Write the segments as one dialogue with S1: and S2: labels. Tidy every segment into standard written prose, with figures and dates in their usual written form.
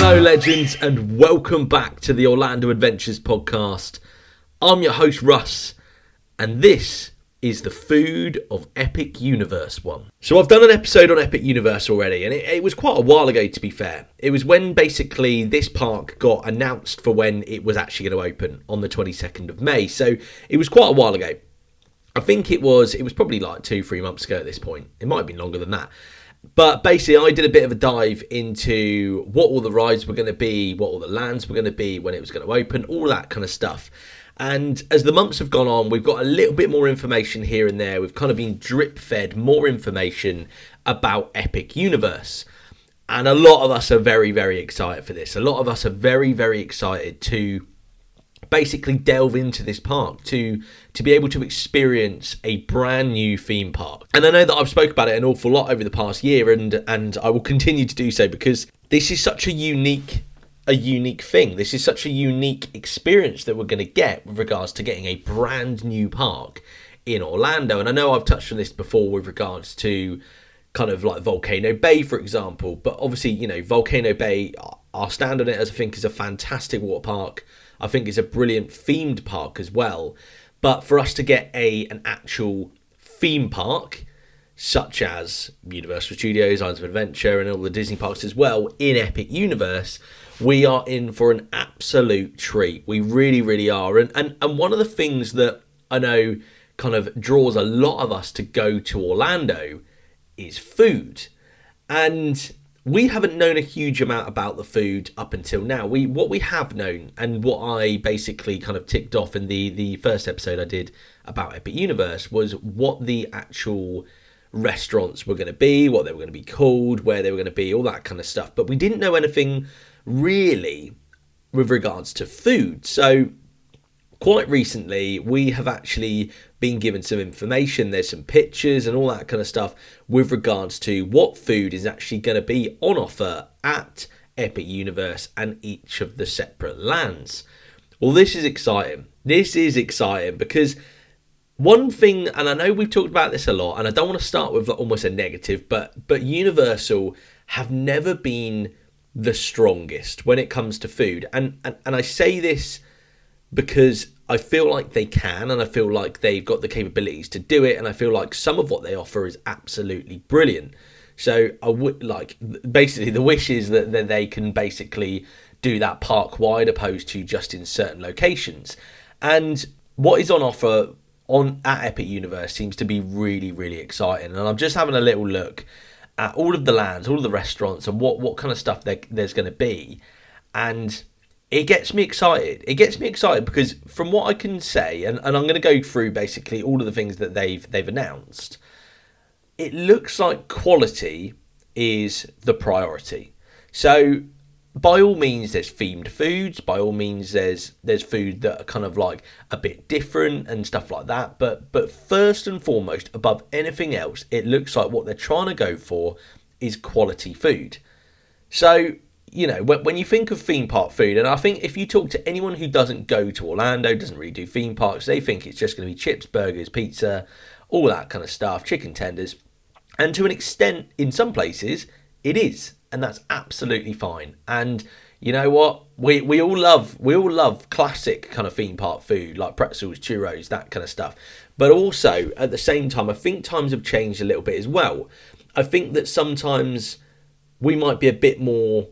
S1: Hello, legends, and welcome back to the Orlando Adventures podcast. I'm your host, Russ, and this is the Food of Epic Universe one. So I've done an episode on Epic Universe already, and it was quite a while ago, to be fair. It was when basically this park got announced for when it was actually going to open on the 22nd of May. So it was quite a while ago. I think it was probably like 2-3 months ago at this point. It might have been longer than that. But basically, I did a bit of a dive into what all the rides were going to be, what all the lands were going to be, when it was going to open, all that kind of stuff. And as the months have gone on, we've got a little bit more information here and there. We've kind of been drip-fed more information about Epic Universe. And a lot of us are very, very excited for this. A lot of us are very, very excited to basically delve into this park, to be able to experience a brand new theme park. And I know that I've spoke about it an awful lot over the past year, and I will continue to do so, because this is such a unique thing. This is such a unique experience that we're going to get with regards to getting a brand new park in Orlando. And I know I've touched on this before with regards to kind of like Volcano Bay, for example, but obviously, you know, Volcano Bay, I'll stand on it as I think is a fantastic water park. I think it's a brilliant themed park as well. But for us to get an actual theme park, such as Universal Studios, Islands of Adventure, and all the Disney parks as well, in Epic Universe, we are in for an absolute treat. We really, really are. And one of the things that I know kind of draws a lot of us to go to Orlando is food. And we haven't known a huge amount about the food up until now. What we have known, and what I basically kind of ticked off in the first episode I did about Epic Universe, was what the actual restaurants were going to be, what they were going to be called, where they were going to be, all that kind of stuff. But we didn't know anything really with regards to food. So quite recently, we have actually been given some information. There's some pictures and all that kind of stuff with regards to what food is actually going to be on offer at Epic Universe and each of the separate lands. Well, this is exciting. This is exciting because one thing, and I know we've talked about this a lot, and I don't want to start with almost a negative, but Universal have never been the strongest when it comes to food. And I say this because I feel like they can, and I feel like they've got the capabilities to do it, and I feel like some of what they offer is absolutely brilliant. So I would like, basically the wish is that they can basically do that park wide opposed to just in certain locations. And what is on offer at Epic Universe seems to be really, really exciting. And I'm just having a little look at all of the lands, all of the restaurants, and what kind of stuff there's going to be. And it gets me excited. It gets me excited because from what I can say, and I'm going to go through basically all of the things that they've announced, it looks like quality is the priority. So by all means, there's themed foods. By all means, there's food that are kind of like a bit different and stuff like that. But first and foremost, above anything else, it looks like what they're trying to go for is quality food. So, you know, when you think of theme park food, and I think if you talk to anyone who doesn't go to Orlando, doesn't really do theme parks, they think it's just going to be chips, burgers, pizza, all that kind of stuff, chicken tenders. And to an extent, in some places, it is. And that's absolutely fine. And you know what? We all love classic kind of theme park food, like pretzels, churros, that kind of stuff. But also, at the same time, I think times have changed a little bit as well. I think that sometimes we might be a bit more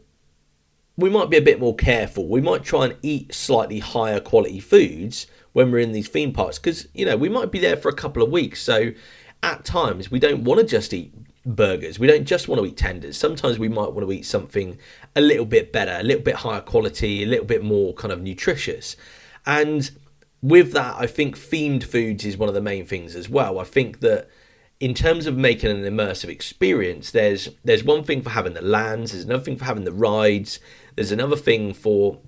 S1: careful. We might try and eat slightly higher quality foods when we're in these theme parks, because, you know, we might be there for a couple of weeks. So at times we don't want to just eat burgers. We don't just want to eat tenders. Sometimes we might want to eat something a little bit better, a little bit higher quality, a little bit more kind of nutritious. And with that, I think themed foods is one of the main things as well. I think that in terms of making an immersive experience, there's one thing for having the lands, there's another thing for having the rides, there's another thing for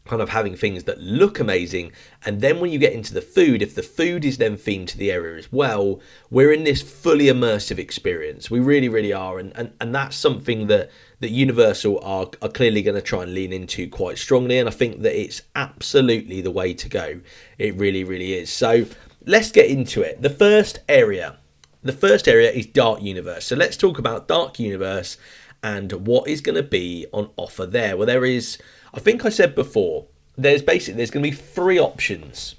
S1: kind of having things that look amazing. And then when you get into the food, if the food is then themed to the area as well, we're in this fully immersive experience. We really, really are. And that's something that Universal are clearly going to try and lean into quite strongly. And I think that it's absolutely the way to go. It really, really is. So let's get into it. The first area is Dark Universe. So let's talk about Dark Universe and what is going to be on offer there. Well, there is, I think I said before, there's going to be 3 options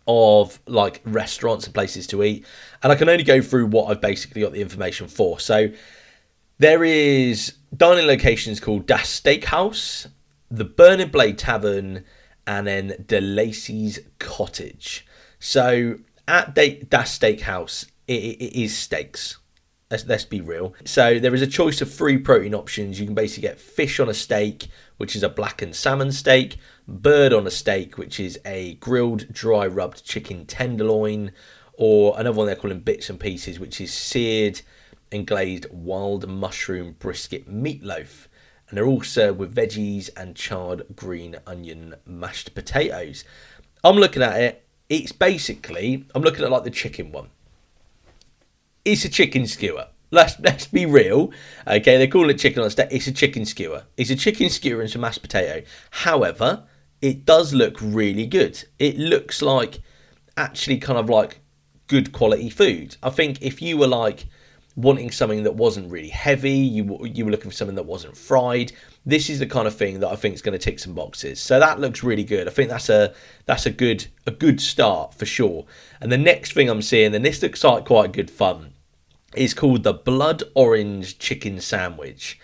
S1: of like restaurants and places to eat, and I can only go through what I've basically got the information for. So there is dining locations called Das Steakhouse, the Burning Blade Tavern, and then De Lacey's Cottage. So at Das Steakhouse, it is steaks. Let's be real. So there is a choice of 3 protein options. You can basically get fish on a steak, which is a blackened salmon steak, bird on a steak, which is a grilled dry rubbed chicken tenderloin, or another one they're calling bits and pieces, which is seared and glazed wild mushroom brisket meatloaf. And they're all served with veggies and charred green onion mashed potatoes. I'm looking at it. It's basically, I'm looking at like the chicken one. It's a chicken skewer. Let's be real. Okay, they call it chicken on a steak. It's a chicken skewer. It's a chicken skewer and some mashed potato. However, it does look really good. It looks like actually kind of like good quality food. I think if you were like wanting something that wasn't really heavy, you were looking for something that wasn't fried, this is the kind of thing that I think is going to tick some boxes. So that looks really good. I think that's a good start for sure. And the next thing I'm seeing, and this looks like quite good fun, is called the Blood Orange Chicken Sandwich.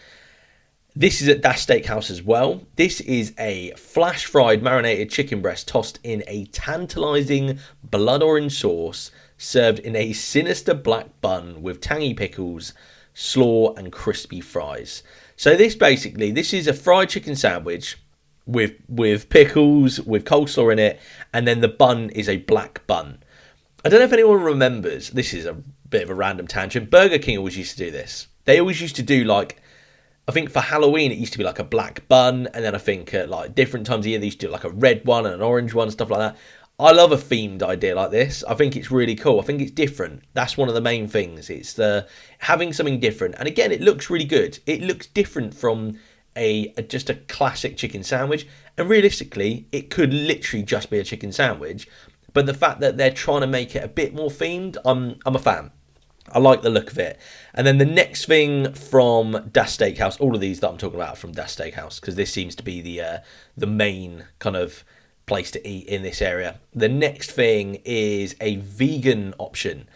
S1: This is at Das Steakhouse as well. This is a flash fried marinated chicken breast tossed in a tantalising blood orange sauce, served in a sinister black bun with tangy pickles, slaw and crispy fries. So this is a fried chicken sandwich with pickles, with coleslaw in it, and then the bun is a black bun. I don't know if anyone remembers, this is a bit of a random tangent, Burger King always used to do this. They always used to do like, I think for Halloween it used to be like a black bun, and then I think at like different times of year they used to do like a red one and an orange one, stuff like that. I love a themed idea like this. I think it's really cool. I think it's different. That's one of the main things. It's the having something different. And again, it looks really good. It looks different from just a classic chicken sandwich. And realistically, it could literally just be a chicken sandwich. But the fact that they're trying to make it a bit more themed, I'm a fan. I like the look of it. And then the next thing from Das Steakhouse, all of these that I'm talking about are from Das Steakhouse, because this seems to be the main kind of place to eat in this area. The next thing is a vegan option,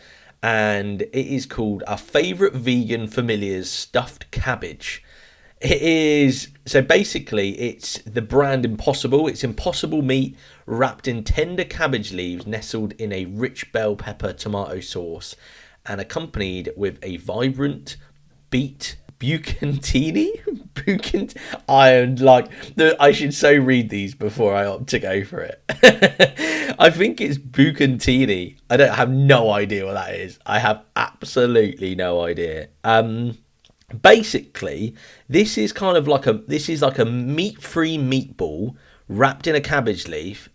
S1: and it is called Our Favourite Vegan Familiar's Stuffed Cabbage. It is, so basically it's the brand Impossible. It's Impossible meat wrapped in tender cabbage leaves nestled in a rich bell pepper tomato sauce and accompanied with a vibrant beet bucatini. I should so read these before I opt to go for it. I think it's bucatini. I have no idea what that is. I have absolutely no idea. Basically, this is like a meat-free meatball wrapped in a cabbage leaf.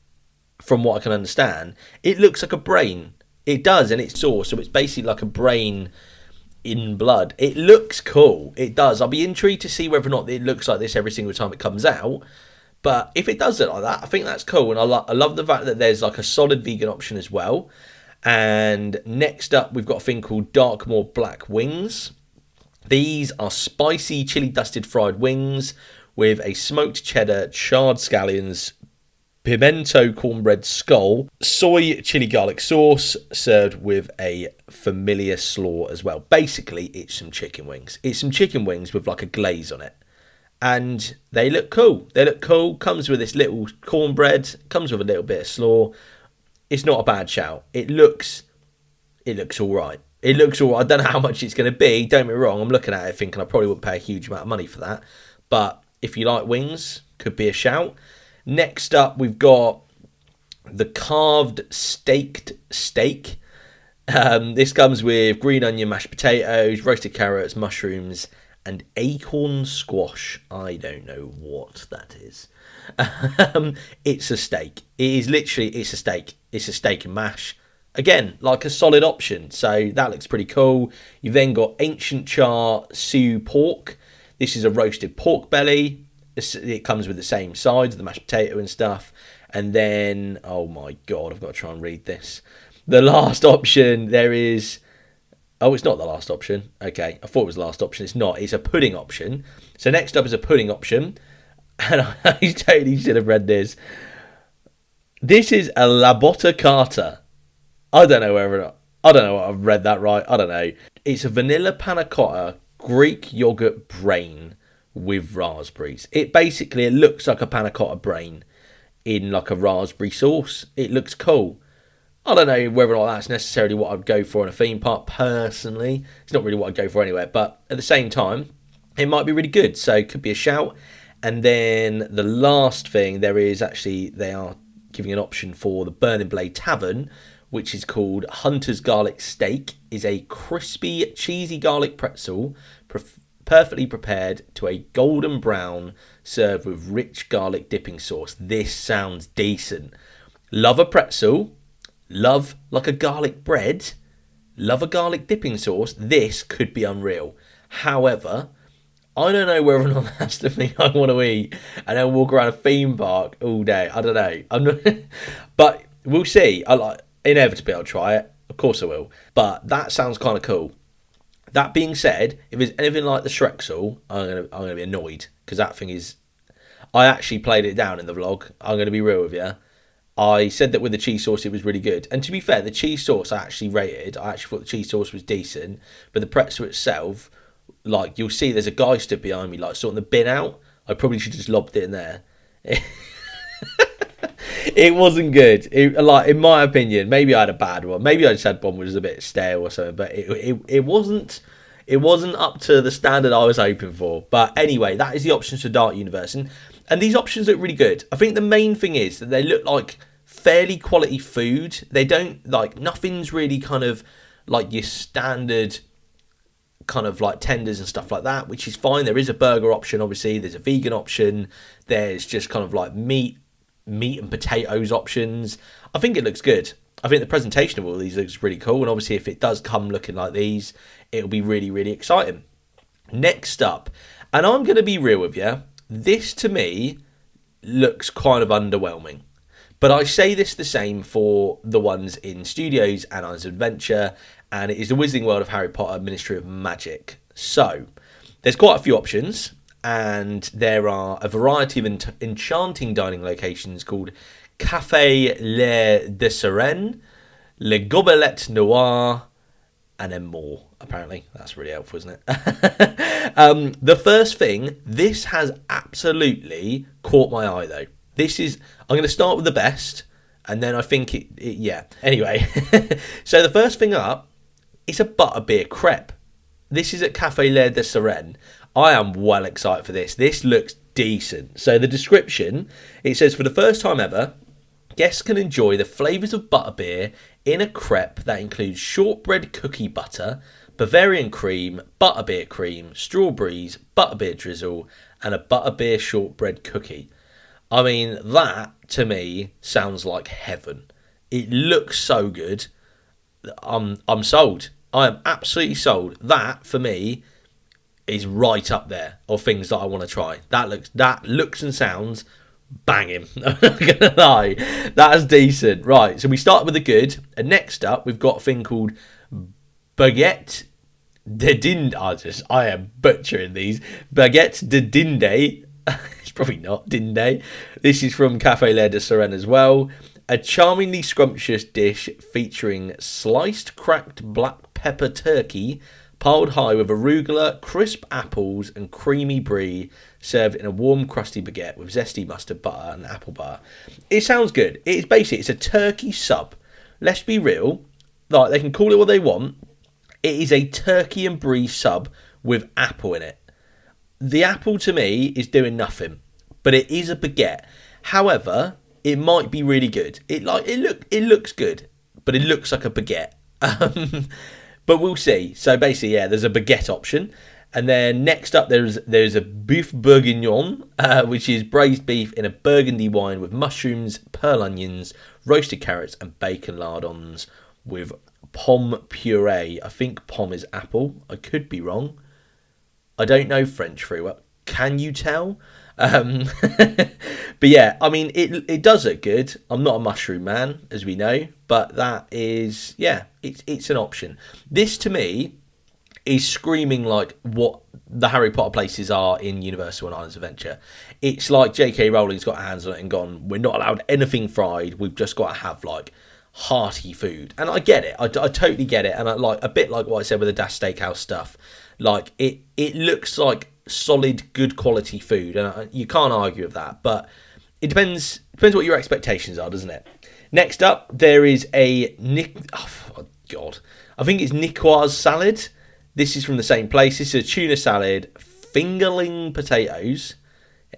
S1: From what I can understand, it looks like a brain. It does, and it's sauce, so it's basically like a brain in blood. It looks cool. It does. I'll be intrigued to see whether or not it looks like this every single time it comes out. But if it does look like that, I think that's cool. And I love the fact that there's like a solid vegan option as well. And next up, we've got a thing called Darkmoor Black Wings. These are spicy chili dusted fried wings with a smoked cheddar, charred scallions, pimento cornbread skull, soy chili garlic sauce, served with a familiar slaw as well. Basically, it's some chicken wings. It's some chicken wings with like a glaze on it. And they look cool. Comes with this little cornbread, comes with a little bit of slaw. It's not a bad shout. It looks all right. I don't know how much it's going to be. Don't get me wrong. I'm looking at it thinking I probably wouldn't pay a huge amount of money for that. But if you like wings, could be a shout. Next up, we've got the carved staked steak. This comes with green onion, mashed potatoes, roasted carrots, mushrooms, and acorn squash. I don't know what that is. It's a steak. It's a steak. It's a steak and mash. Again, like a solid option. So that looks pretty cool. You've then got Ancient Char Sioux pork. This is a roasted pork belly. It comes with the same sides, the mashed potato and stuff. And then, oh my God, I've got to try and read this. The last option, there is Oh, it's not the last option. Okay, I thought it was the last option. It's not. It's a pudding option. So next up is a pudding option. And I totally should have read this. This is a La Botta Carta. I don't know whether or not. I don't know what I've read that right. I don't know. It's a vanilla panna cotta Greek yogurt brain with raspberries. It looks like a panna cotta brain in like a raspberry sauce. It looks cool. I don't know whether or not that's necessarily what I'd go for in a theme park personally. It's not really what I'd go for anywhere, but at the same time, it might be really good. So it could be a shout. And then the last thing, they are giving an option for the Burning Blade Tavern, which is called Hunter's Garlic Steak, is a crispy, cheesy garlic pretzel perfectly prepared to a golden brown, served with rich garlic dipping sauce. This sounds decent. Love a pretzel, love like a garlic bread, love a garlic dipping sauce. This could be unreal. However, I don't know whether or not that's the thing I want to eat and then walk around a theme park all day. I don't know. I'm not, but we'll see. Inevitably I'll try it. Of course I will. But that sounds kind of cool. That being said, if it's anything like the Shrexel, I'm gonna be annoyed because that thing is. I actually played it down in the vlog. I'm gonna be real with you. I said that with the cheese sauce it was really good, and to be fair, the cheese sauce I actually rated. I actually thought the cheese sauce was decent, but the pretzel itself, like you'll see, there's a guy stood behind me, like sorting the bin out. I probably should have just lobbed it in there. It wasn't good. Like in my opinion, maybe I had a bad one. Maybe I just had one which was a bit stale or something. But it wasn't up to the standard I was hoping for. But anyway, that is the options for Dark Universe, and these options look really good. I think the main thing is that they look like fairly quality food. They don't like nothing's really kind of like your standard kind of like tenders and stuff like that, which is fine. There is a burger option, obviously. There's a vegan option. There's just kind of like meat and potatoes options. I think it looks good. I think the presentation of all these looks really cool, and obviously if it does come looking like these, it'll be really, really exciting. Next up, and I'm going to be real with you, this to me looks kind of underwhelming. But I say this the same for the ones in Studios and Islands of Adventure, and it is the Wizarding World of Harry Potter Ministry of Magic. So, there's quite a few options, and there are a variety of enchanting dining locations called Café Les de Sirène, Le Gobelet Noir, and then more, apparently. That's really helpful, isn't it? The first thing, this has absolutely caught my eye, though. I'm going to start with the best, and then I think yeah. Anyway, so the first thing up is a butterbeer crepe. This is at Café Les de Sirène. I am well excited for this. This looks decent. So the description, it says, for the first time ever, guests can enjoy the flavours of butterbeer in a crepe that includes shortbread cookie butter, Bavarian cream, butterbeer cream, strawberries, butterbeer drizzle, and a butterbeer shortbread cookie. I mean, that, to me, sounds like heaven. It looks so good. I'm sold. I am absolutely sold. That, for me, is right up there of things that I want to try. That looks and sounds banging. I'm not going to lie. That's decent. Right, so we start with the good. And next up, we've got a thing called Baguette de Dinde. I am butchering these. Baguette de Dinde. It's probably not Dinde. This is from Café Les de Sirène as well. A charmingly scrumptious dish featuring sliced cracked black pepper turkey piled high with arugula, crisp apples and creamy brie, served in a warm crusty baguette with zesty mustard butter and apple butter. It sounds good. It's a turkey sub. Let's be real. Like, they can call it what they want. It is a turkey and brie sub with apple in it. The apple to me is doing nothing, but it is a baguette. However, it might be really good. It looks good, but it looks like a baguette. But we'll see. So basically, yeah, there's a baguette option, and then next up there's a boeuf bourguignon, which is braised beef in a burgundy wine with mushrooms, pearl onions, roasted carrots, and bacon lardons with pomme puree. I think pomme is apple. I could be wrong. I don't know French very well. Can you tell? But yeah, I mean, it does look good. I'm not a mushroom man, as we know, but that is, yeah, it's an option. This to me is screaming like what the Harry Potter places are in Universal and Islands of Adventure. It's like J.K. Rowling's got her hands on it and gone, we're not allowed anything fried. We've just got to have like hearty food. And I get it. I totally get it. And I like a bit like what I said with the Dash Steakhouse stuff. Like it looks like solid, good quality food, and you can't argue with that. But it depends what your expectations are, doesn't it? Next up, there is a oh God, I think it's Nicoise salad. This is from the same place. This is a tuna salad, fingerling potatoes.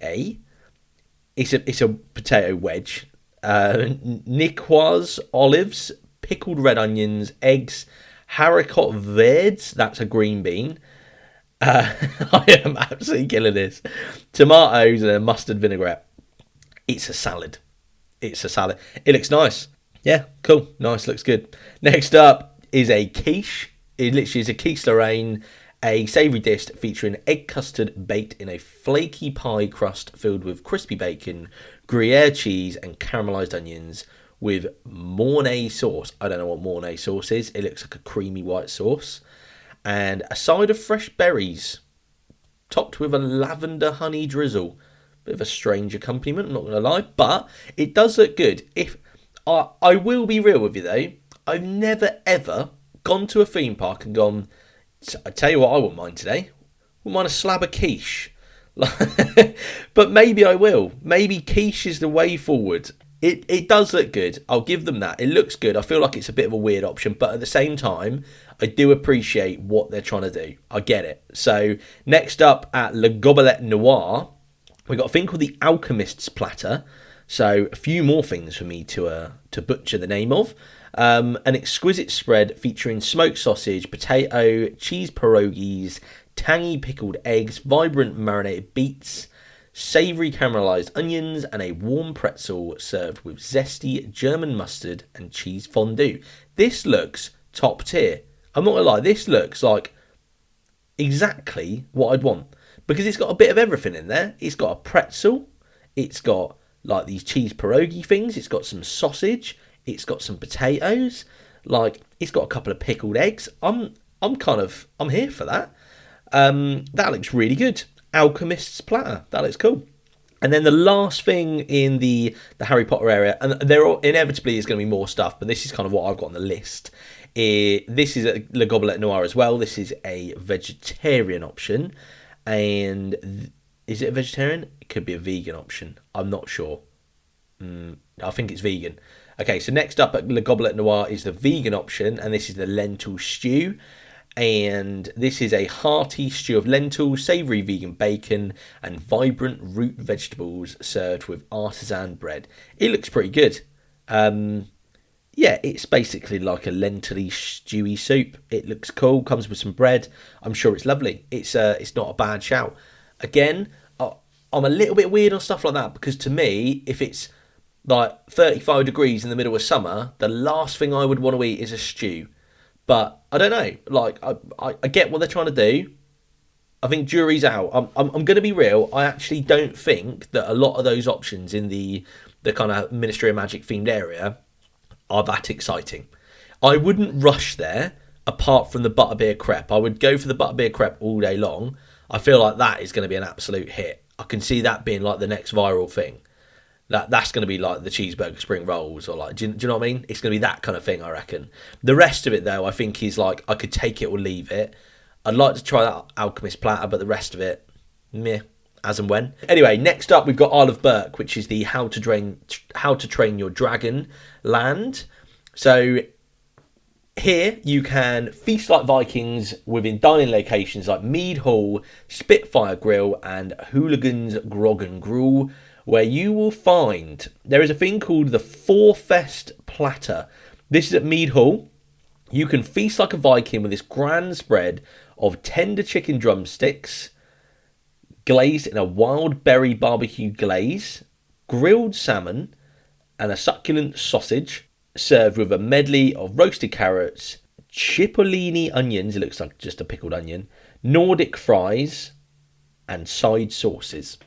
S1: It's a potato wedge. Nicoise olives, pickled red onions, eggs, haricot verts. That's a green bean. I am absolutely killing this. Tomatoes and a mustard vinaigrette. It's a salad. It looks nice. Yeah, cool. Nice, looks good. Next up is a quiche. It literally is a quiche Lorraine, a savoury dish featuring egg custard baked in a flaky pie crust filled with crispy bacon, Gruyere cheese and caramelised onions with Mornay sauce. I don't know what Mornay sauce is. It looks like a creamy white sauce. And a side of fresh berries, topped with a lavender honey drizzle. Bit of a strange accompaniment, I'm not going to lie, but it does look good. If I will be real with you though, I've never ever gone to a theme park and gone, I tell you what I wouldn't mind today. Wouldn't mind a slab of quiche. But maybe I will. Maybe quiche is the way forward. It does look good. I'll give them that. It looks good. I feel like it's a bit of a weird option, but at the same time, I do appreciate what they're trying to do. I get it. So next up at Le Gobelet Noir, we got a thing called the Alchemist's Platter. So a few more things for me to butcher the name of. An exquisite spread featuring smoked sausage, potato, cheese pierogies, tangy pickled eggs, vibrant marinated beets, savoury caramelised onions, and a warm pretzel served with zesty German mustard and cheese fondue. This looks top tier. I'm not going to lie, this looks like exactly what I'd want. Because it's got a bit of everything in there. It's got a pretzel, it's got like these cheese pierogi things, it's got some sausage, it's got some potatoes, like it's got a couple of pickled eggs. I'm here for that. That looks really good. Alchemist's Platter. That looks cool. And then the last thing in the Harry Potter area, and there inevitably is going to be more stuff, but this is kind of what I've got on the list. This is a Le Gobelet Noir as well. This is a vegetarian option. And is it a vegetarian? It could be a vegan option. I'm not sure. I think it's vegan. Okay, so next up at Le Gobelet Noir is the vegan option, and this is the lentil stew. And this is a hearty stew of lentils, savoury vegan bacon, and vibrant root vegetables served with artisan bread. It looks pretty good. Yeah, it's basically like a lentil-y, stewy soup. It looks cool, comes with some bread. I'm sure it's lovely. It's not a bad shout. Again, I'm a little bit weird on stuff like that because to me, if it's like 35 degrees in the middle of summer, the last thing I would want to eat is a stew. But I don't know. Like I get what they're trying to do. I think jury's out. I'm going to be real. I actually don't think that a lot of those options in the kind of Ministry of Magic themed area are that exciting. I wouldn't rush there apart from the butterbeer crepe. I would go for the butterbeer crepe all day long. I feel like that is going to be an absolute hit. I can see that being like the next viral thing. That's going to be like the cheeseburger spring rolls or like, do you know what I mean? It's going to be that kind of thing, I reckon. The rest of it, though, I think is like I could take it or leave it. I'd like to try that Alchemist Platter, but the rest of it, meh, as and when. Anyway, next up we've got Isle of Berk, which is the How to Train Your Dragon land. So here you can feast like Vikings within dining locations like Mead Hall, Spitfire Grill, and Hooligans Grog and Gruel, where you will find there is a thing called the Forfest Platter. This is at Mead Hall. You can feast like a Viking with this grand spread of tender chicken drumsticks, glazed in a wild berry barbecue glaze, grilled salmon, and a succulent sausage, served with a medley of roasted carrots, cipollini onions, it looks like just a pickled onion, Nordic fries, and side sauces.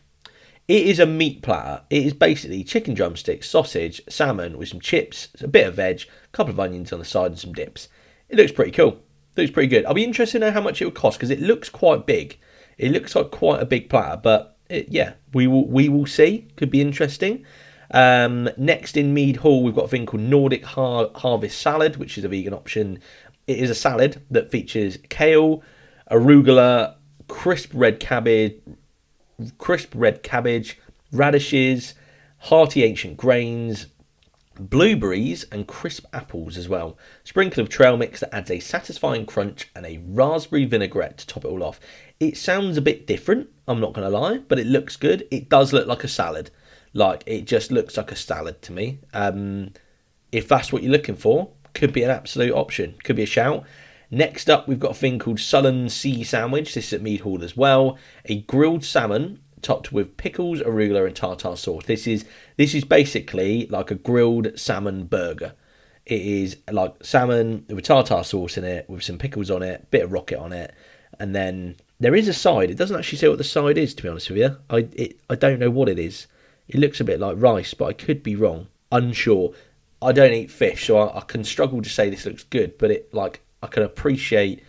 S1: It is a meat platter. It is basically chicken drumsticks, sausage, salmon with some chips, a bit of veg, a couple of onions on the side and some dips. It looks pretty cool. It looks pretty good. I'll be interested to know how much it would cost because it looks quite big. It looks like quite a big platter, but we will see. Could be interesting. Next in Mead Hall, we've got a thing called Nordic Harvest Salad, which is a vegan option. It is a salad that features kale, arugula, crisp red cabbage, radishes, hearty ancient grains, blueberries, and crisp apples as well. Sprinkle of trail mix that adds a satisfying crunch and a raspberry vinaigrette to top it all off. It sounds a bit different, I'm not going to lie, but it looks good. It does look like a salad. Like, it just looks like a salad to me. If that's what you're looking for, could be an absolute option. Could be a shout. Next up, we've got a thing called Sullen Sea Sandwich. This is at Mead Hall as well. A grilled salmon topped with pickles, arugula, and tartar sauce. This is basically like a grilled salmon burger. It is like salmon with tartar sauce in it, with some pickles on it, bit of rocket on it, and then there is a side. It doesn't actually say what the side is, to be honest with you. I don't know what it is. It looks a bit like rice, but I could be wrong. Unsure. I don't eat fish, so I can struggle to say this looks good, but I can appreciate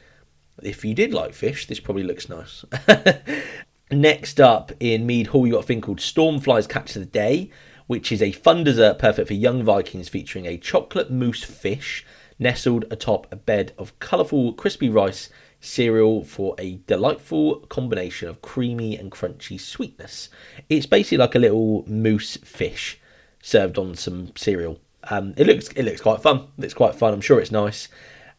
S1: if you did like fish, this probably looks nice. Next up in Mead Hall, you got a thing called Stormfly's Catch of the Day, which is a fun dessert perfect for young Vikings featuring a chocolate mousse fish nestled atop a bed of colourful crispy rice cereal for a delightful combination of creamy and crunchy sweetness. It's basically like a little mousse fish served on some cereal. It looks quite fun. It's quite fun. I'm sure it's nice.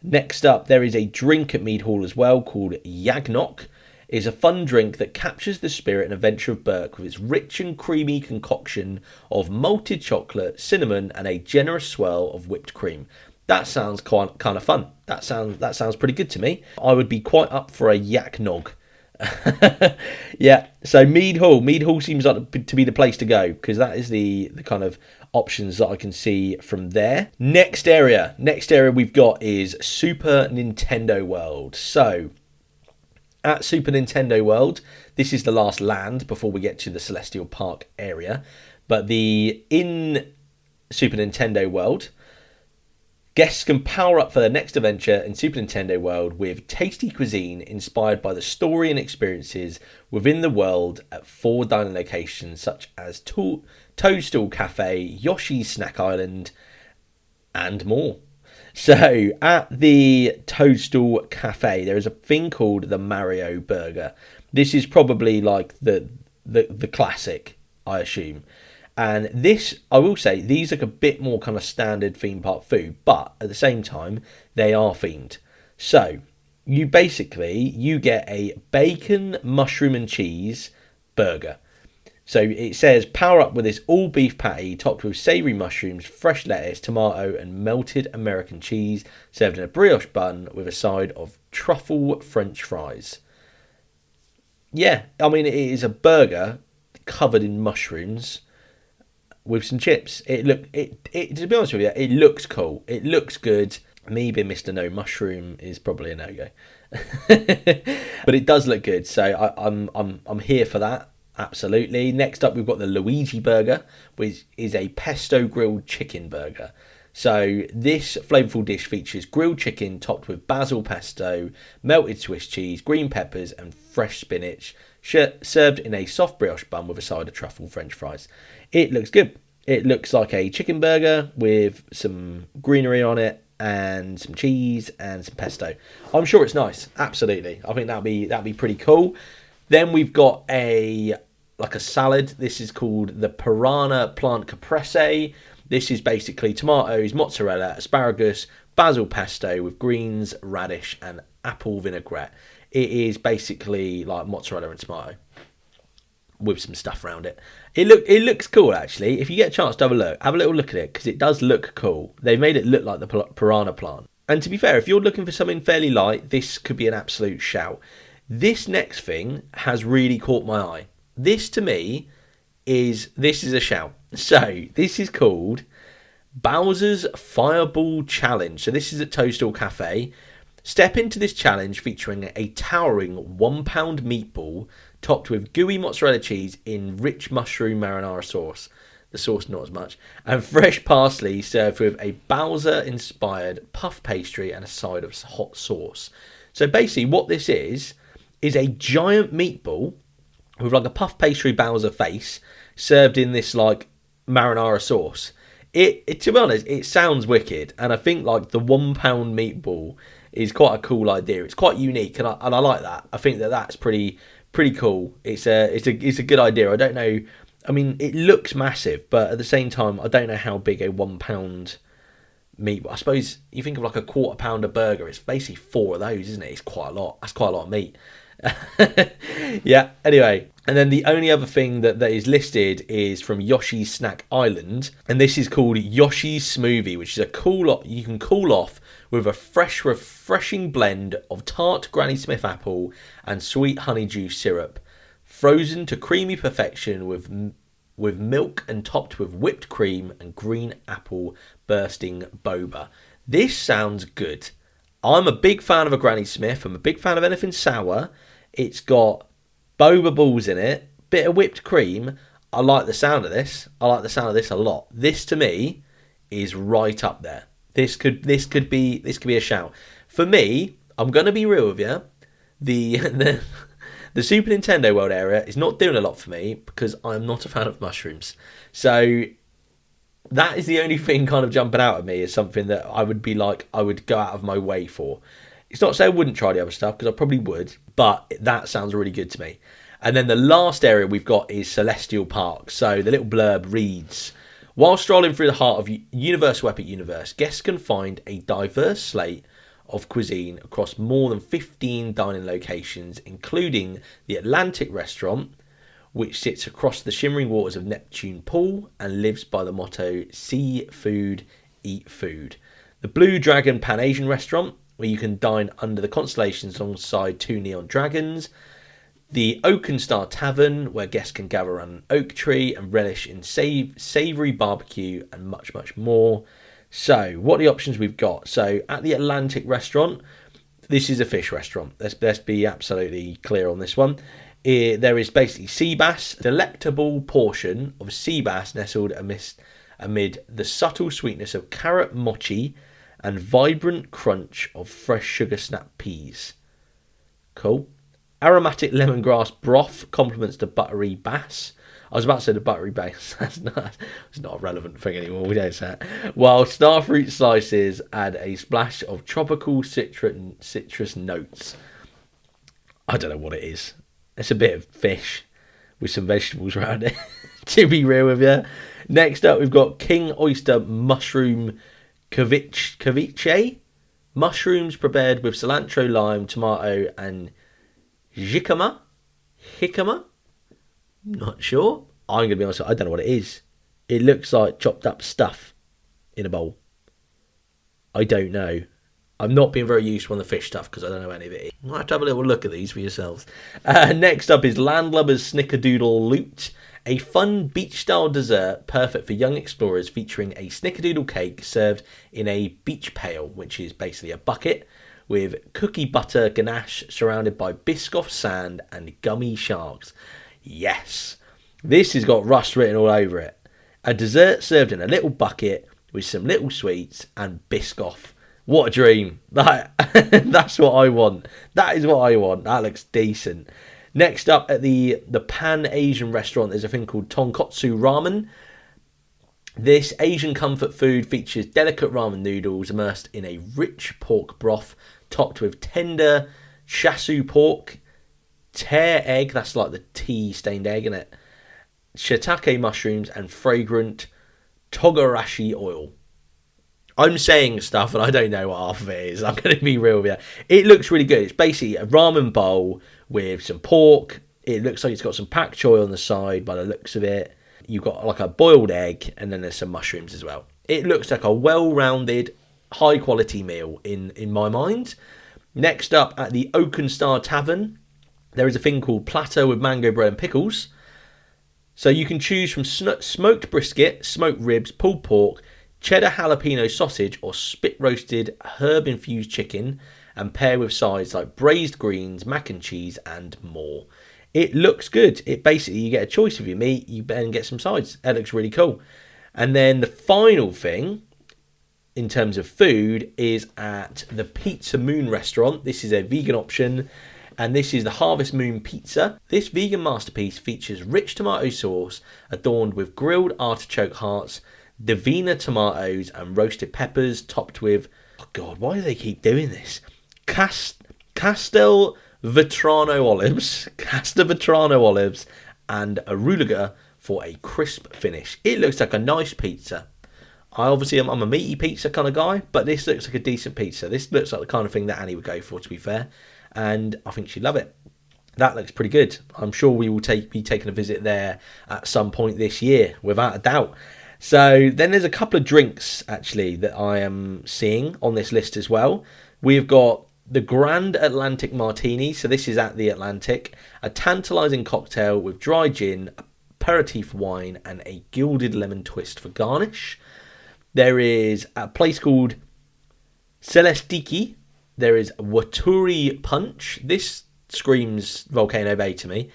S1: Next up, there is a drink at Mead Hall as well called Yagnok. It's a fun drink that captures the spirit and adventure of Berk with its rich and creamy concoction of malted chocolate, cinnamon, and a generous swirl of whipped cream. That sounds kind of fun. That sounds pretty good to me. I would be quite up for a Yagnok. Yeah, so Mead Hall seems like to be the place to go because that is the kind of options that I can see from there. Next area we've got is Super Nintendo World. So at Super Nintendo World, this is the last land before we get to the Celestial Park area, but in Super Nintendo World, guests can power up for their next adventure in Super Nintendo World with tasty cuisine inspired by the story and experiences within the world at 4 dining locations such as Toadstool Cafe, Yoshi's Snack Island, and more. So at the Toadstool Cafe, there is a thing called the Mario Burger. This is probably like the classic, I assume. And this, I will say, these are a bit more kind of standard theme park food, but at the same time, they are themed. So you get a bacon, mushroom and cheese burger. So it says power up with this all beef patty topped with savoury mushrooms, fresh lettuce, tomato and melted American cheese, served in a brioche bun with a side of truffle French fries. Yeah, I mean, it is a burger covered in mushrooms with some chips. To be honest with you, it looks cool. It looks good. Me being Mr. No Mushroom is probably a no-go. But it does look good, so I'm here for that. Absolutely. Next up, we've got the Luigi Burger, which is a pesto grilled chicken burger. So this flavourful dish features grilled chicken topped with basil pesto, melted Swiss cheese, green peppers and fresh spinach, served in a soft brioche bun with a side of truffle French fries. It looks good. It looks like a chicken burger with some greenery on it and some cheese and some pesto. I'm sure it's nice. Absolutely. I think that'd be pretty cool. Then we've got a salad. This is called the Piranha Plant Caprese. This is basically tomatoes, mozzarella, asparagus, basil pesto with greens, radish and apple vinaigrette. It is basically like mozzarella and tomato with some stuff around it. It looks cool actually. If you get a chance to have a little look at it because it does look cool. They've made it look like the piranha plant. And to be fair, if you're looking for something fairly light, this could be an absolute shout. This next thing has really caught my eye. This to me is a shout. So this is called Bowser's Fireball Challenge. So this is at Toadstool Cafe. Step into this challenge featuring a towering £1 meatball topped with gooey mozzarella cheese in rich mushroom marinara sauce. The sauce not as much. And fresh parsley served with a Bowser-inspired puff pastry and a side of hot sauce. So basically what this is a giant meatball with like a puff pastry Bowser face served in this like marinara sauce. It to be honest, it sounds wicked, and I think like the £1 meatball is quite a cool idea. It's quite unique, and I like that. I think that's pretty cool. It's a good idea. I don't know. I mean, it looks massive, but at the same time, I don't know how big a £1 meat. I suppose you think of like a quarter pounder burger. It's basically 4 of those, isn't it? It's quite a lot. That's quite a lot of meat. Yeah. Anyway, and then the only other thing that is listed is from Yoshi's Snack Island, and this is called Yoshi's Smoothie, which is you can cool off with a fresh, refreshing blend of tart Granny Smith apple and sweet honeydew syrup, frozen to creamy perfection with milk and topped with whipped cream and green apple bursting boba. This sounds good. I'm a big fan of a Granny Smith. I'm a big fan of anything sour. It's got boba balls in it, bit of whipped cream. I like the sound of this. I like the sound of this a lot. This to me is right up there. This could be a shout. For me, I'm gonna be real with you. The Super Nintendo World area is not doing a lot for me because I'm not a fan of mushrooms. So that is the only thing kind of jumping out at me as something that I would go out of my way for. It's not to say I wouldn't try the other stuff, because I probably would, but that sounds really good to me. And then the last area we've got is Celestial Park. So the little blurb reads, while strolling through the heart of Universal Epic Universe, guests can find a diverse slate of cuisine across more than 15 dining locations, including the Atlantic Restaurant, which sits across the shimmering waters of Neptune Pool and lives by the motto, see food, eat food. The Blue Dragon Pan-Asian Restaurant, where you can dine under the constellations alongside 2 neon dragons. The Oaken Star Tavern, where guests can gather around an oak tree and relish in savoury barbecue and much, much more. So, what are the options we've got? So, at the Atlantic Restaurant, this is a fish restaurant. Let's be absolutely clear on this one. There is basically sea bass, delectable portion of sea bass nestled amid the subtle sweetness of carrot mochi and vibrant crunch of fresh sugar snap peas. Cool. Aromatic lemongrass broth complements the buttery bass. I was about to say the buttery bass. That's not a relevant thing anymore. We don't say it. While starfruit slices add a splash of tropical citrus notes. I don't know what it is. It's a bit of fish with some vegetables around it, to be real with you. Next up, we've got King Oyster Mushroom Ceviche. Mushrooms prepared with cilantro, lime, tomato, and jicama. Not sure. I'm going to be honest, I don't know what it is. It looks like chopped up stuff in a bowl. I don't know. I'm not being very useful on the fish stuff because I don't know any of it. You might have to have a little look at these for yourselves. Next up is Landlubber's Snickerdoodle Loot, a fun beach-style dessert perfect for young explorers, featuring a snickerdoodle cake served in a beach pail, which is basically a bucket, with cookie butter ganache surrounded by Biscoff sand and gummy sharks. Yes, this has got Rust written all over it. A dessert served in a little bucket with some little sweets and Biscoff. What a dream. That's what I want. That is what I want. That looks decent. Next up at the Pan-Asian restaurant, there's a thing called Tonkotsu Ramen. This Asian comfort food features delicate ramen noodles immersed in a rich pork broth topped with tender chasu pork, tear egg, that's like the tea-stained egg, isn't it? Shiitake mushrooms and fragrant togarashi oil. I'm saying stuff and I don't know what half of it is. I'm going to be real with you. It looks really good. It's basically a ramen bowl with some pork. It looks like it's got some pak choi on the side by the looks of it. You've got like a boiled egg and then there's some mushrooms as well. It looks like a well-rounded, high-quality meal in my mind. Next up at the Oaken Star Tavern, there is a thing called platter with mango bread and pickles. So you can choose from smoked brisket, smoked ribs, pulled pork, cheddar jalapeno sausage, or spit roasted herb infused chicken, and pair with sides like braised greens, mac and cheese, and more. It looks good. It basically, you get a choice of your meat, you then get some sides. It looks really cool. And then the final thing in terms of food is at the Pizza Moon restaurant. This is a vegan option, and this is the Harvest Moon Pizza. This vegan masterpiece features rich tomato sauce adorned with grilled artichoke hearts, Divina tomatoes and roasted peppers, topped with, oh god, why do they keep doing this? Castel Vetrano olives, and arugula for a crisp finish. It looks like a nice pizza. I'm a meaty pizza kind of guy, but this looks like a decent pizza. This looks like the kind of thing that Annie would go for, to be fair, and I think she'd love it. That looks pretty good. I'm sure we will be taking a visit there at some point this year, without a doubt. So then there's a couple of drinks, actually, that I am seeing on this list as well. We've got the Grand Atlantic Martini. So this is at the Atlantic. A tantalising cocktail with dry gin, aperitif wine, and a gilded lemon twist for garnish. There is a place called Celestiki. There is Waturi Punch. This screams Volcano Bay to me.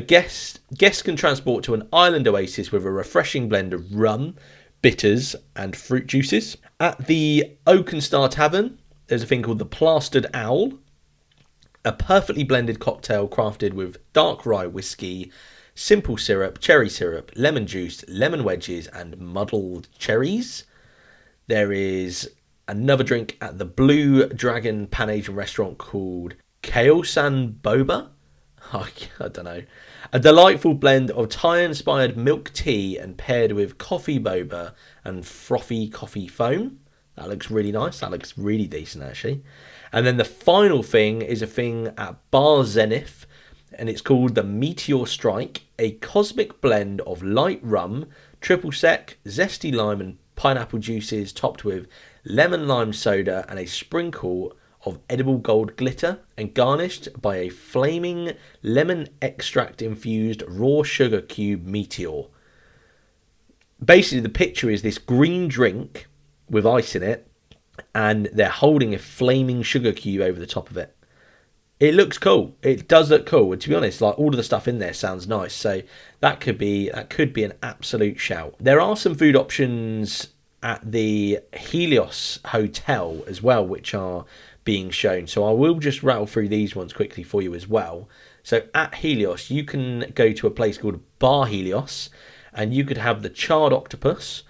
S1: Guests can transport to an island oasis with a refreshing blend of rum, bitters, and fruit juices. At the Oak and Star Tavern, there's a thing called the Plastered Owl. A perfectly blended cocktail crafted with dark rye whiskey, simple syrup, cherry syrup, lemon juice, lemon wedges, and muddled cherries. There is another drink at the Blue Dragon Pan-Asian restaurant called Kaosan Boba. I don't know. A delightful blend of Thai-inspired milk tea and paired with coffee boba and frothy coffee foam. That looks really nice. That looks really decent, actually. And then the final thing is a thing at Bar Zenith, and it's called the Meteor Strike, a cosmic blend of light rum, triple sec, zesty lime and pineapple juices topped with lemon lime soda and a sprinkle of edible gold glitter, and garnished by a flaming lemon extract infused raw sugar cube meteor. Basically, the picture is this green drink with ice in it, and they're holding a flaming sugar cube over the top of it. It looks cool. It does look cool. And to be honest, like, all of the stuff in there sounds nice. So that could be an absolute shout. There are some food options at the Helios Hotel as well, which are being shown. So I will just rattle through these ones quickly for you as well. So at Helios, you can go to a place called Bar Helios, and you could have the charred octopus.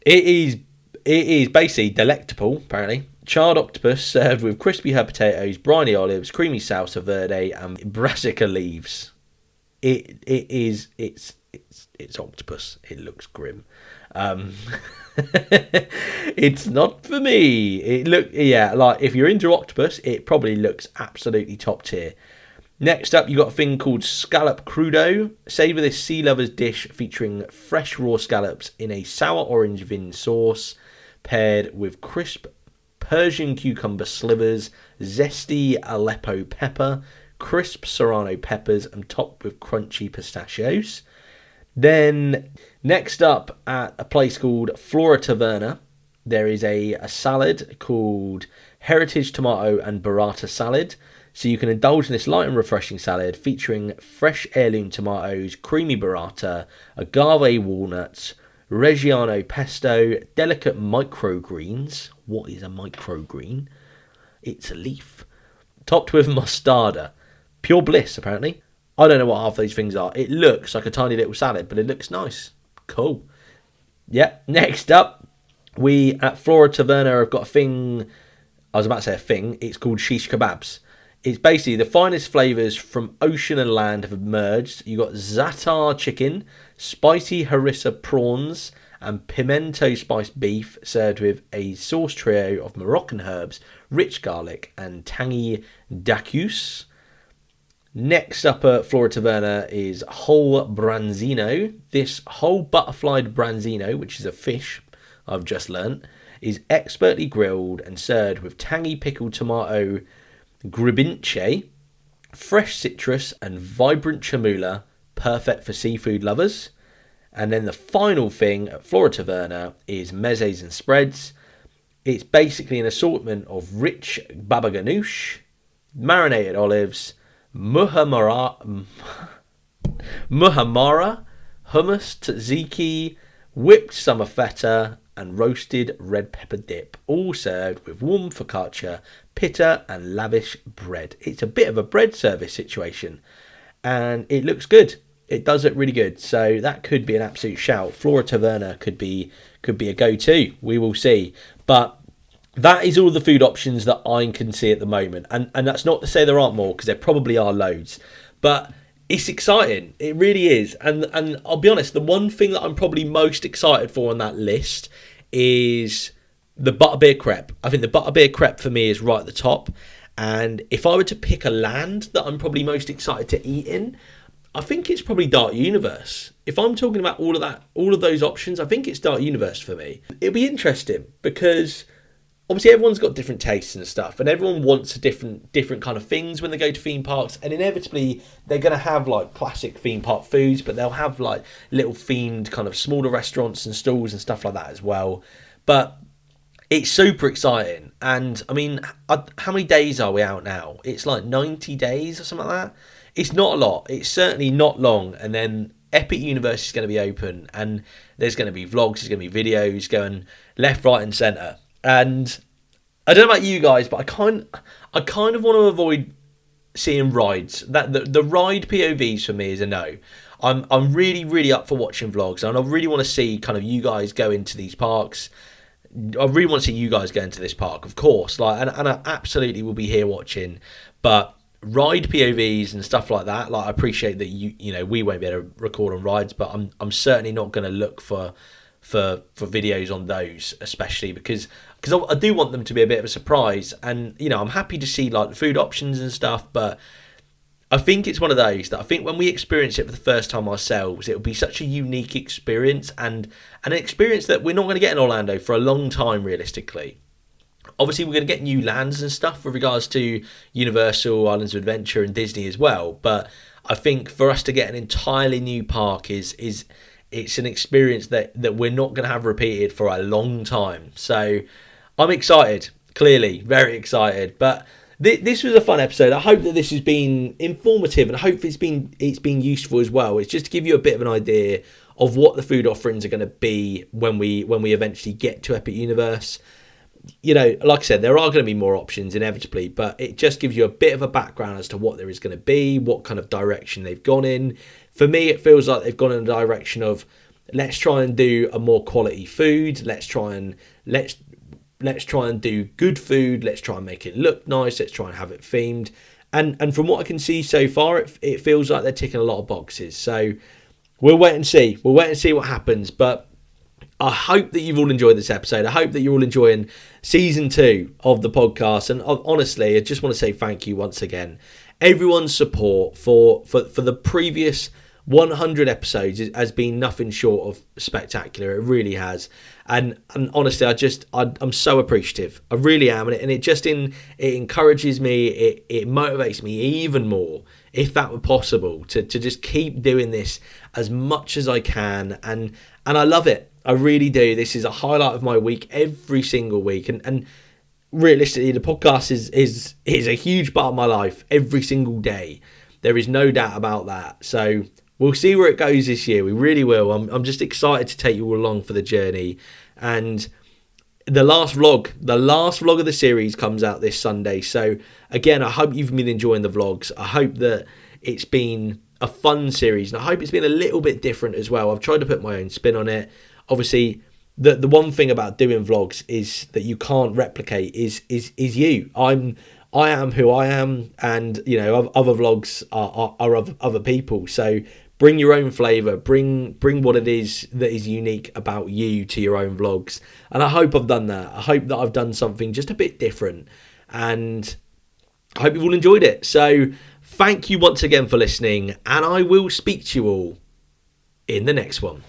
S1: It is basically delectable, apparently. Charred octopus served with crispy herb potatoes, briny olives, creamy salsa verde, and brassica leaves. It's octopus. It looks grim. It's not for me. Like, if you're into octopus, it probably looks absolutely top tier. Next up, you got a thing called Scallop Crudo. Savour this sea lover's dish featuring fresh raw scallops in a sour orange vin sauce, paired with crisp Persian cucumber slivers, zesty Aleppo pepper, crisp serrano peppers, and topped with crunchy pistachios. Then, next up, at a place called Flora Taverna, there is a salad called Heritage Tomato and Burrata Salad. So you can indulge in this light and refreshing salad featuring fresh heirloom tomatoes, creamy burrata, agave walnuts, Reggiano pesto, delicate microgreens. What is a microgreen? It's a leaf. Topped with mostarda. Pure bliss, apparently. I don't know what half those things are. It looks like a tiny little salad, but it looks nice. Cool. Yep. Next up, we at Flora Taverna have got a thing. I was about to say a thing. It's called shish kebabs. It's basically the finest flavours from ocean and land have emerged. You got za'atar chicken, spicy harissa prawns, and pimento spiced beef, served with a sauce trio of Moroccan herbs, rich garlic, and tangy dacus. Next up at Flora Taverna is whole branzino. This whole butterflied branzino, which is a fish, I've just learnt, is expertly grilled and served with tangy pickled tomato gribinche, fresh citrus, and vibrant chamula, perfect for seafood lovers. And then the final thing at Flora Taverna is mezes and spreads. It's basically an assortment of rich baba ganoush, marinated olives, muhammara, hummus, tzatziki, whipped summer feta, and roasted red pepper dip, all served with warm focaccia, pita, and lavish bread. It's a bit of a bread service situation, and it looks good. It does look really good, so that could be an absolute shout. Flora Taverna could be a go-to. We will see, but that is all the food options that I can see at the moment, and that's not to say there aren't more, because there probably are loads, but it's exciting. It really is, and I'll be honest, the one thing that I'm probably most excited for on that list is the butterbeer crepe. I think the butterbeer crepe for me is right at the top, and if I were to pick a land that I'm probably most excited to eat in, I think it's probably Dark Universe. If I'm talking about all of those options, I think it's Dark Universe for me. It'll be interesting because obviously everyone's got different tastes and stuff, and everyone wants a different kind of things when they go to theme parks, and inevitably they're going to have like classic theme park foods, but they'll have like little themed kind of smaller restaurants and stalls and stuff like that as well. But it's super exciting, and I mean, how many days are we out now? It's like 90 days or something like that. It's not a lot. It's certainly not long, and then Epic Universe is going to be open, and there's going to be vlogs, there's going to be videos going left, right, and centre. And I don't know about you guys, but I kind of want to avoid seeing rides. That the ride POVs for me is a no. I'm really up for watching vlogs, and I really want to see kind of you guys go into these parks. I really want to see you guys go into this park, of course. Like, and I absolutely will be here watching, but ride POVs and stuff like that. Like, I appreciate that you know we won't be able to record on rides, but I'm certainly not going to look for videos on those, especially because I do want them to be a bit of a surprise. And you know, I'm happy to see like the food options and stuff, but I think it's one of those that I think when we experience it for the first time ourselves, it'll be such a unique experience, and an experience that we're not going to get in Orlando for a long time, realistically. Obviously, we're going to get new lands and stuff with regards to Universal, Islands of Adventure, and Disney as well. But I think for us to get an entirely new park is it's an experience that we're not going to have repeated for a long time. So I'm excited, clearly, very excited. But this was a fun episode. I hope that this has been informative, and I hope it's been useful as well. It's just to give you a bit of an idea of what the food offerings are going to be when we eventually get to Epic Universe. You know, like I said, there are going to be more options inevitably, but it just gives you a bit of a background as to what there is going to be, what kind of direction they've gone in. For me, it feels like they've gone in a direction of let's try and do a more quality food. Let's try and do good food. Let's try and make it look nice. Let's try and have it themed. And from what I can see so far, it feels like they're ticking a lot of boxes. So we'll wait and see. We'll wait and see what happens. But I hope that you've all enjoyed this episode. I hope that you're all enjoying season 2 of the podcast. And honestly, I just want to say thank you once again. Everyone's support for the previous 100 episodes has been nothing short of spectacular. It really has. And honestly, I'm so appreciative. I really am. And it encourages me. It motivates me even more, if that were possible, to just keep doing this as much as I can. And I love it. I really do. This is a highlight of my week every single week. And realistically, the podcast is a huge part of my life every single day. There is no doubt about that. So we'll see where it goes this year. We really will. I'm just excited to take you all along for the journey. And the last vlog of the series comes out this Sunday. So again, I hope you've been enjoying the vlogs. I hope that it's been a fun series, and I hope it's been a little bit different as well. I've tried to put my own spin on it. Obviously, the one thing about doing vlogs is that you can't replicate is you. I am who I am, and you know, other vlogs are of other people. So bring your own flavour, bring what it is that is unique about you to your own vlogs. And I hope I've done that. I hope that I've done something just a bit different, and I hope you've all enjoyed it. So thank you once again for listening, and I will speak to you all in the next one.